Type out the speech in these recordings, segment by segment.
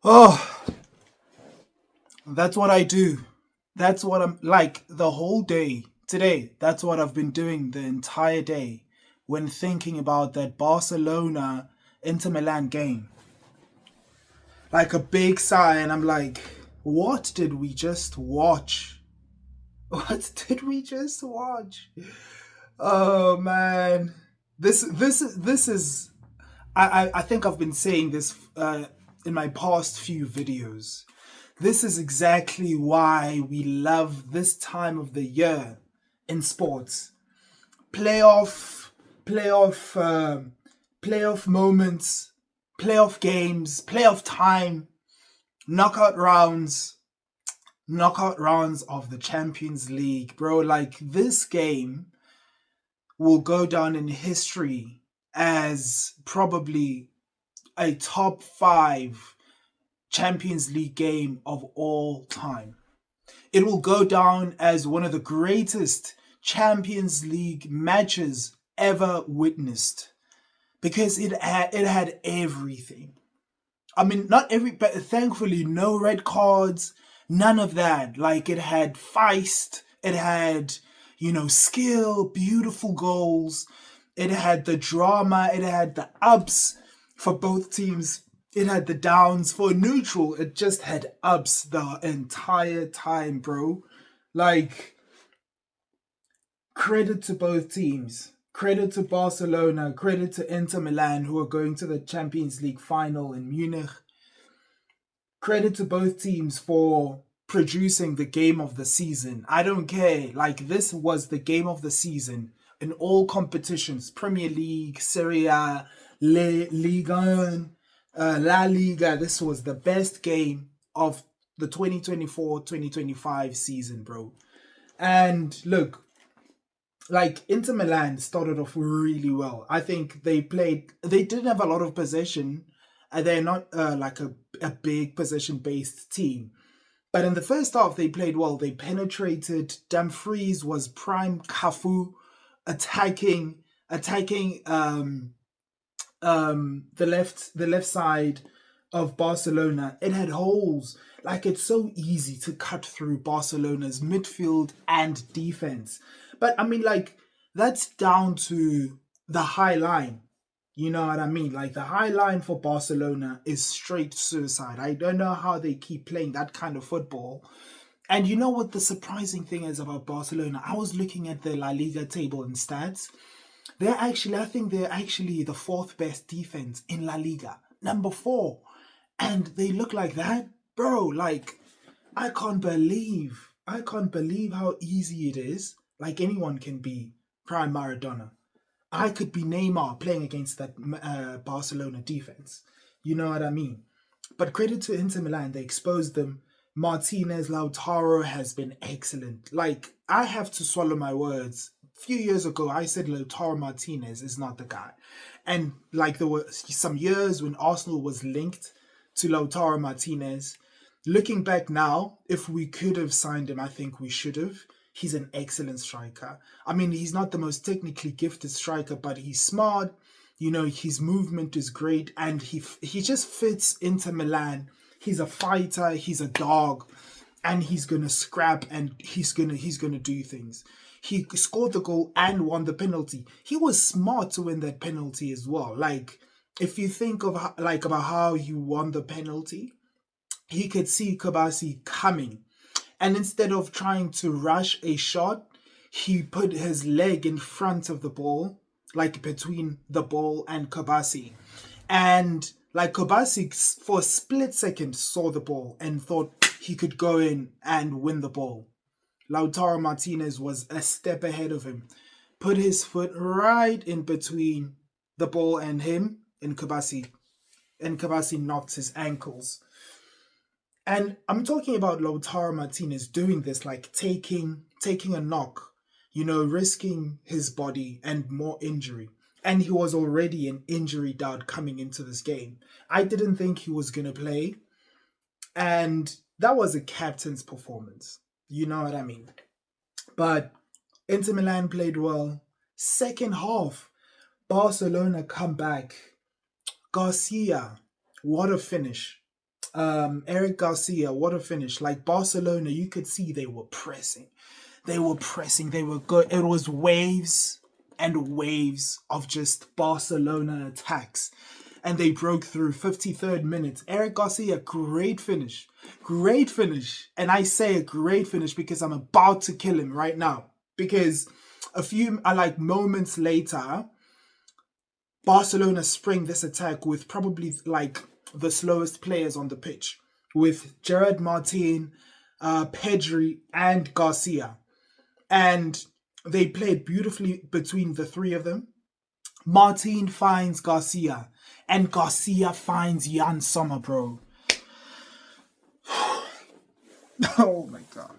Oh, that's what I do. That's what I'm like the whole day today. That's what I've been doing the entire day when thinking about that Barcelona Inter Milan game. Like a big sigh, and I'm like, what did we just watch? What did we just watch? Oh man, this is. I think I've been saying this in my past few videos. This is exactly why we love this time of the year in sports. Playoff, playoff, playoff moments, playoff games, playoff time, knockout rounds, knockout rounds of the Champions League, bro. Like this game will go down in history as probably a top five Champions League game of all time. It will go down as one of the greatest Champions League matches ever witnessed because it had everything. I mean, not every, but thankfully, no red cards, none of that. Like it had feist, it had skill, beautiful goals, it had the drama, it had the ups for both teams. It had the downs for neutral. It just had ups the entire time, bro. Like, credit to both teams. Credit to Barcelona. Credit to Inter Milan, who are going to the Champions League final in Munich. Credit to both teams for producing the game of the season. I don't care. Like, this was the game of the season in all competitions: Premier League, Serie A, Liga 1, La Liga. This was the best game of the 2024-2025 season, bro. And look, like Inter Milan started off really well. I think they didn't have a lot of possession. They're not like a big possession based team. But in the first half, they played well. They penetrated. Dumfries was prime Cafu attacking the left side of Barcelona. It had holes. Like it's so easy to cut through Barcelona's midfield and defense. But I mean, like that's down to the high line. You know what I mean? Like the high line for Barcelona is straight suicide. I don't know how they keep playing that kind of football. And you know what the surprising thing is about Barcelona? I was looking at the La Liga table and stats. I think they're actually the fourth best defense in La Liga, number four. And they look like that, bro. Like, I can't believe how easy it is. Like, anyone can be prime Maradona. I could be Neymar playing against that Barcelona defense. You know what I mean? But credit to Inter Milan, they exposed them. Martinez, Lautaro has been excellent. Like, I have to swallow my words. A few years ago, I said Lautaro Martinez is not the guy. And like there were some years when Arsenal was linked to Lautaro Martinez. Looking back now, if we could have signed him, I think we should have. He's an excellent striker. I mean, he's not the most technically gifted striker, but he's smart. You know, his movement is great, and he just fits into Milan. He's a fighter. He's a dog, and he's gonna scrap, and he's gonna do things. He scored the goal and won the penalty. He was smart to win that penalty as well. Like, if you think of about how he won the penalty, he could see Kabasi coming, and instead of trying to rush a shot, he put his leg in front of the ball, like between the ball and Kabasi. And like Kabasi, for a split second, saw the ball and thought he could go in and win the ball. Lautaro Martinez was a step ahead of him, put his foot right in between the ball and him, and Kabasi knocked his ankles. And I'm talking about Lautaro Martinez doing this, like taking a knock, risking his body and more injury. And he was already an injury doubt coming into this game. I didn't think he was gonna play, and that was a captain's performance. You know what I mean? But Inter Milan played well. Second half, Barcelona come back. Garcia, what a finish. Eric Garcia, what a finish. Like Barcelona, you could see they were pressing. They were pressing. They were good. It was waves and waves of just Barcelona attacks. And they broke through 53rd minute. Eric Garcia, great finish. Great finish. And I say a great finish because I'm about to kill him right now. Because a few moments later, Barcelona spring this attack with probably like the slowest players on the pitch, with Gerard Martin, Pedri, and Garcia. And they played beautifully between the three of them. Martin finds Garcia, and Garcia finds Jan Sommer, bro. Oh my God.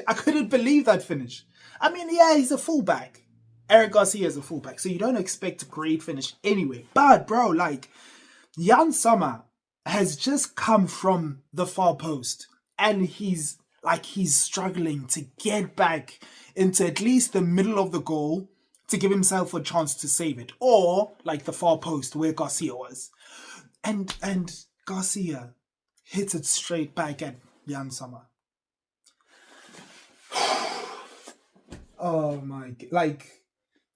I couldn't believe that finish. I mean, yeah, he's a fullback. Eric Garcia is a fullback, so you don't expect a great finish anyway. But, bro, like, Jan Sommer has just come from the far post, and he's struggling to get back into at least the middle of the goal to give himself a chance to save it, or like the far post where Garcia was, and Garcia hits it straight back at Jan Sommer. Oh my! Like,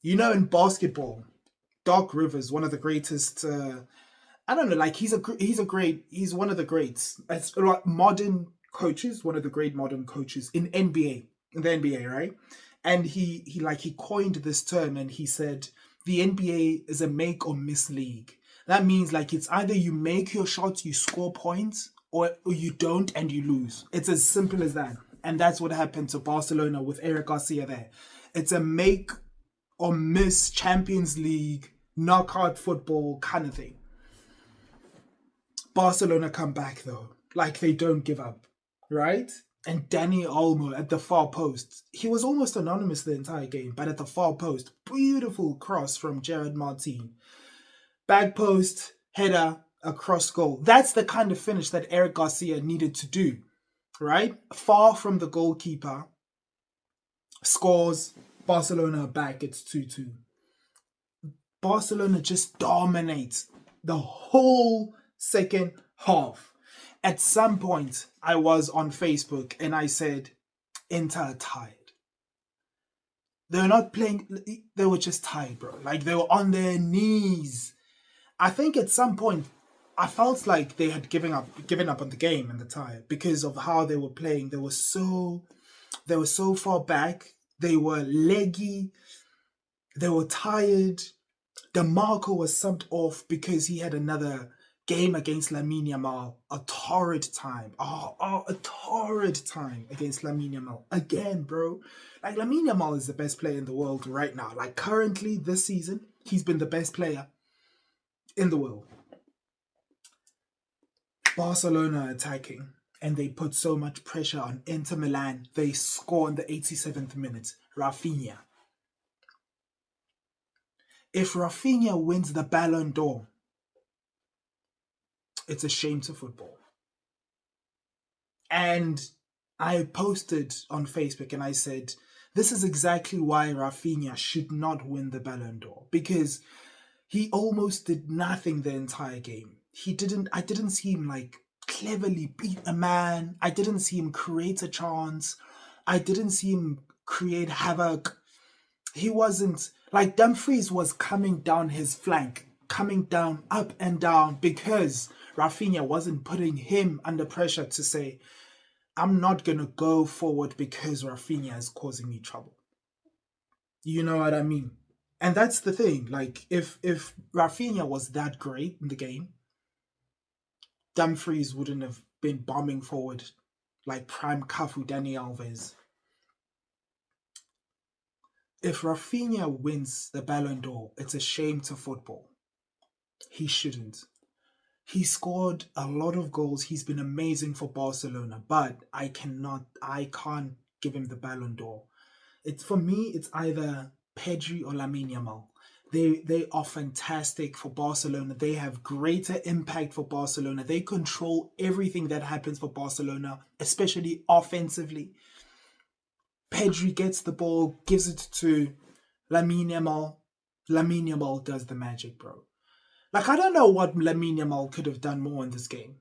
you know, in basketball, Doc Rivers, one of the greatest. I don't know, like he's one of the greats. It's like modern coaches, one of the great modern coaches in the NBA, right? And he coined this term, and he said the NBA is a make or miss league. That means like it's either you make your shots, you score points, or you don't and you lose. It's as simple as that. And that's what happened to Barcelona with Eric Garcia there. It's a make or miss Champions League knockout football kind of thing. Barcelona come back though. Like they don't give up, right? And Dani Olmo at the far post. He was almost anonymous the entire game, but at the far post, beautiful cross from Gerard Martin. Back post, header, a cross goal. That's the kind of finish that Eric Garcia needed to do, right? Far from the goalkeeper. Scores. Barcelona back. It's 2-2. Barcelona just dominates the whole second half. At some point, I was on Facebook and I said, Inter are tired. They were not playing, they were just tired, bro. Like they were on their knees. I think at some point, I felt like they had given up on the game and the tire because of how they were playing. They were so far back. They were leggy. They were tired. DeMarco was subbed off because he had another game against Lamine Yamal. A torrid time. A torrid time against Lamine Yamal. Again, bro. Like, Lamine Yamal is the best player in the world right now. Like, currently, this season, he's been the best player in the world. Barcelona attacking, and they put so much pressure on Inter Milan. They score in the 87th minute. Rafinha. If Rafinha wins the Ballon d'Or, it's a shame to football. And I posted on Facebook and I said, this is exactly why Rafinha should not win the Ballon d'Or, because he almost did nothing the entire game. I didn't see him like cleverly beat a man. I didn't see him create a chance. I didn't see him create havoc. He wasn't like Dumfries was coming down his flank, coming down up and down because Rafinha wasn't putting him under pressure to say, I'm not going to go forward because Rafinha is causing me trouble. You know what I mean? And that's the thing. Like, if Rafinha was that great in the game, Dumfries wouldn't have been bombing forward like prime Cafu, Dani Alves. If Rafinha wins the Ballon d'Or, it's a shame to football. He shouldn't. He scored a lot of goals. He's been amazing for Barcelona, but I can't give him the Ballon d'Or. For me, it's either Pedri or Lamine Yamal. They are fantastic for Barcelona. They have greater impact for Barcelona. They control everything that happens for Barcelona, especially offensively. Pedri gets the ball, gives it to Lamine Yamal. Lamine Yamal does the magic, bro. Like, I don't know what Lamine Yamal could have done more in this game.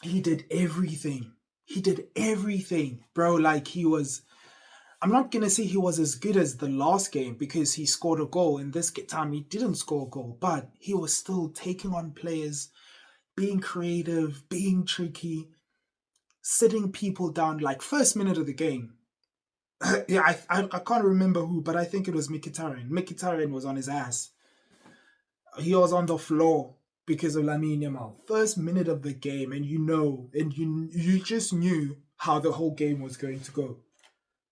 He did everything. He did everything, bro. Like, he was. I'm not going to say he was as good as the last game because he scored a goal. In this time, he didn't score a goal, but he was still taking on players, being creative, being tricky, sitting people down. Like, first minute of the game. Yeah, I can't remember who, but I think it was Mkhitaryan. Mkhitaryan was on his ass. He was on the floor because of Lamine Yamal. First minute of the game, and you just knew how the whole game was going to go.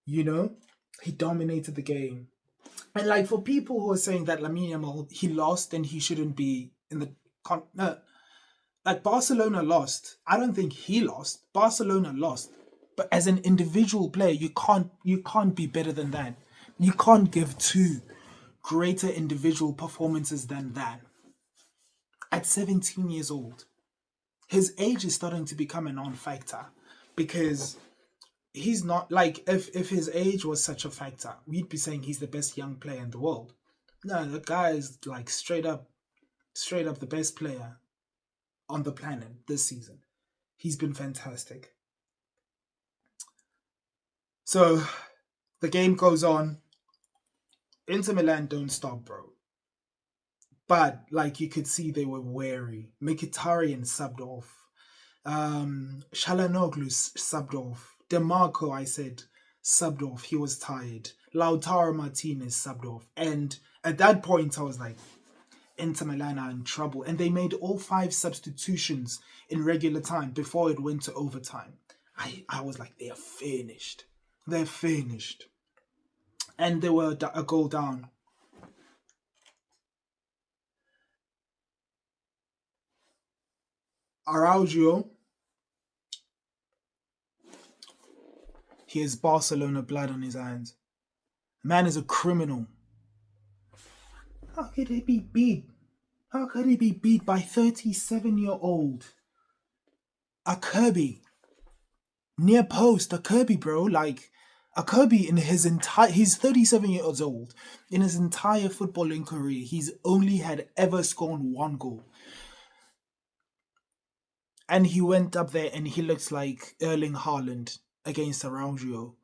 You know, he dominated the game. And like for people who are saying that Lamine Yamal he lost and he shouldn't be in the no, like Barcelona lost. I don't think he lost. Barcelona lost. But as an individual player, you can't be better than that. You can't give two greater individual performances than that. At 17 years old, his age is starting to become a non-factor because he's not like if his age was such a factor, we'd be saying he's the best young player in the world. No, the guy is like straight up the best player on the planet this season. He's been fantastic. So the game goes on. Inter Milan don't stop, bro. But like you could see they were wary. Mkhitaryan subbed off. Shalanoglu subbed off. DeMarco, I said, subbed off. He was tired. Lautaro Martinez subbed off. And at that point, I was like, Inter Milan are in trouble. And they made all 5 substitutions in regular time before it went to overtime. I was like, they're finished. They're finished. And they were a goal down. Araujo, he has Barcelona blood on his hands. Man is a criminal. How could he be beat? How could he be beat by 37-year-old? A Kirby. Near post, a Kirby, bro. Like, a Kirby in his entire... He's 37 years old. In his entire footballing career, he's only had ever scored 1 goal. And he went up there and he looks like Erling Haaland against Araujo.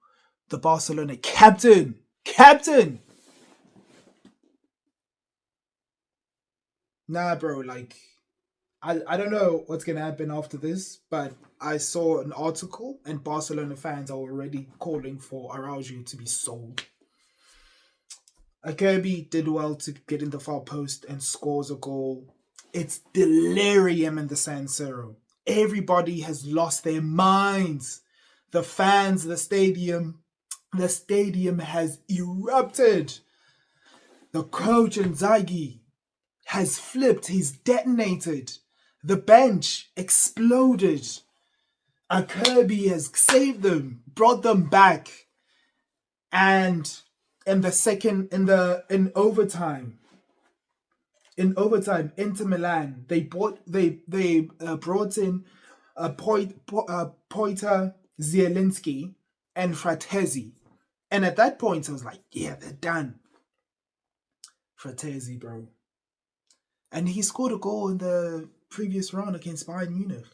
The Barcelona captain! Captain! Nah, bro, like, I don't know what's going to happen after this, but I saw an article and Barcelona fans are already calling for Araujo to be sold. Acerbi did well to get in the far post and scores a goal. It's delirium in the San Siro. Everybody has lost their minds. The fans, the stadium has erupted. The coach Inzaghi has flipped. He's detonated. The bench exploded. Acerbi has saved them, brought them back, and in overtime, Inter Milan they brought in Poiter, Zielinski, and Fratesi, and at that point I was like, yeah, they're done. Fratesi, bro, and he scored a goal in the previous round against Bayern Munich.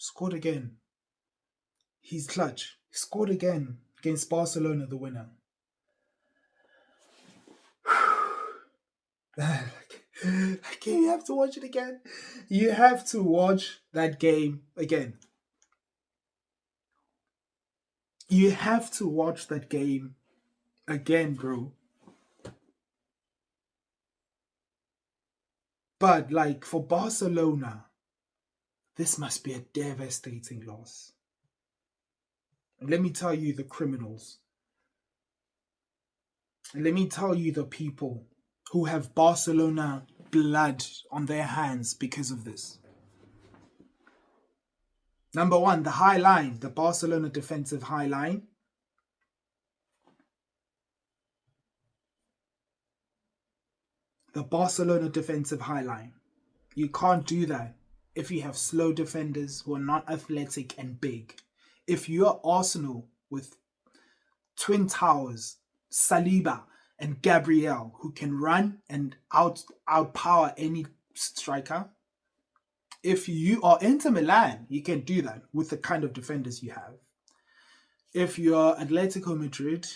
Scored again. He's clutch. He scored again against Barcelona, the winner. You have to watch it again. You have to watch that game again. You have to watch that game again, bro. But like for Barcelona, this must be a devastating loss. And let me tell you the criminals. And let me tell you the people who have Barcelona blood on their hands because of this. Number 1, the high line, the Barcelona defensive high line. The Barcelona defensive high line. You can't do that if you have slow defenders who are not athletic and big. If you're Arsenal with Twin Towers, Saliba, and Gabriel, who can run and outpower any striker. If you are Inter Milan, you can do that with the kind of defenders you have. If you're Atletico Madrid,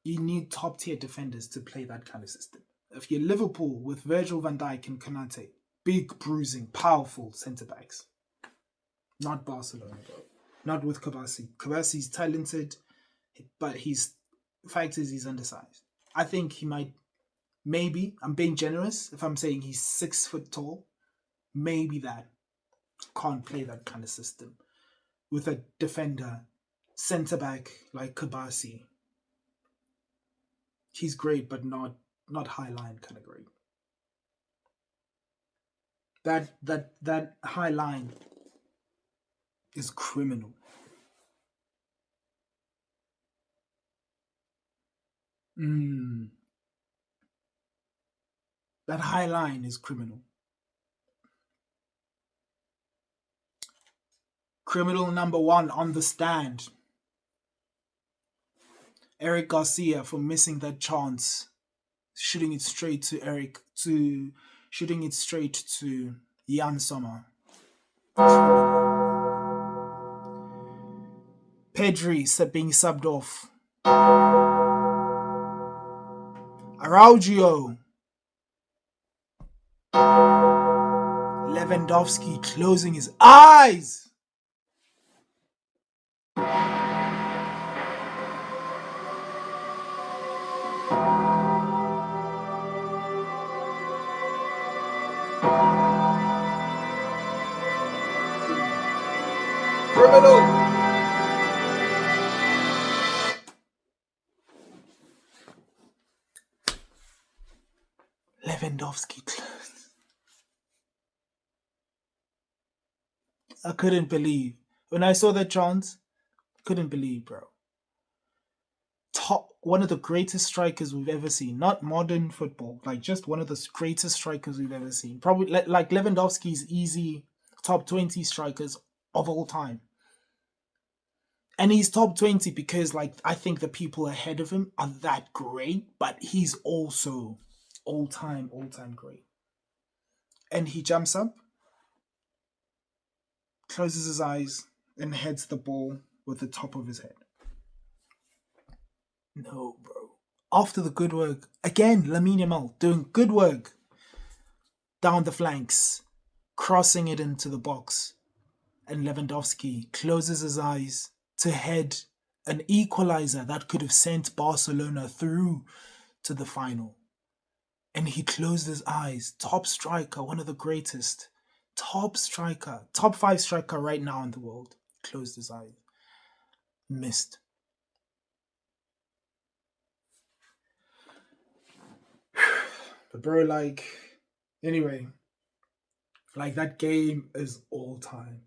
you need top tier defenders to play that kind of system. If you're Liverpool with Virgil van Dijk and Konate, big, bruising, powerful centre backs. Not Barcelona, though. Not with Kabasi. Kabasi's talented, but the fact is he's undersized. I think he might, maybe, I'm being generous if I'm saying he's 6 foot tall. Maybe that can't play that kind of system with a defender, centre back like Kabasi. He's great, but not high line kind of great. That high line is criminal. That high line is criminal. Criminal number 1 on the stand. Eric Garcia for missing that chance, shooting it straight to Jan Sommer. Pedri being subbed off. Araujo. Lewandowski closing his eyes. Criminal. Lewandowski. I couldn't believe. When I saw that chance, couldn't believe, bro. One of the greatest strikers we've ever seen. Not modern football. Like, just one of the greatest strikers we've ever seen. Probably, like Lewandowski's easy top 20 strikers of all time. And he's top 20 because, like, I think the people ahead of him are that great, but he's also all-time great. And he jumps up, closes his eyes, and heads the ball with the top of his head. No, bro. After the good work, again, Lamine Yamal doing good work down the flanks, crossing it into the box. And Lewandowski closes his eyes to head an equalizer that could have sent Barcelona through to the final. And he closed his eyes. Top striker, one of the greatest. Top striker, top 5 striker right now in the world. Closed his eyes. Missed. But bro, like, anyway, like, that game is all time.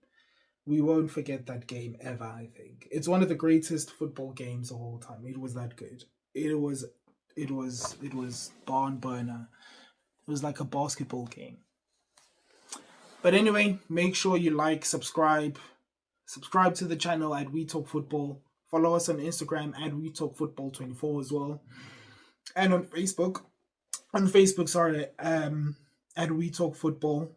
We won't forget that game ever, I think. It's one of the greatest football games of all time. It was that good. It was barn burner. It was like a basketball game. But anyway, make sure you like, subscribe to the channel at We Talk Football. Follow us on Instagram at We Talk Football 24 as well. And on Facebook. At We Talk Football.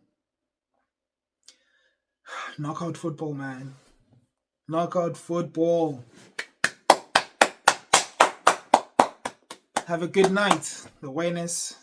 Knockout football, man. Knockout football. Have a good night. Awareness.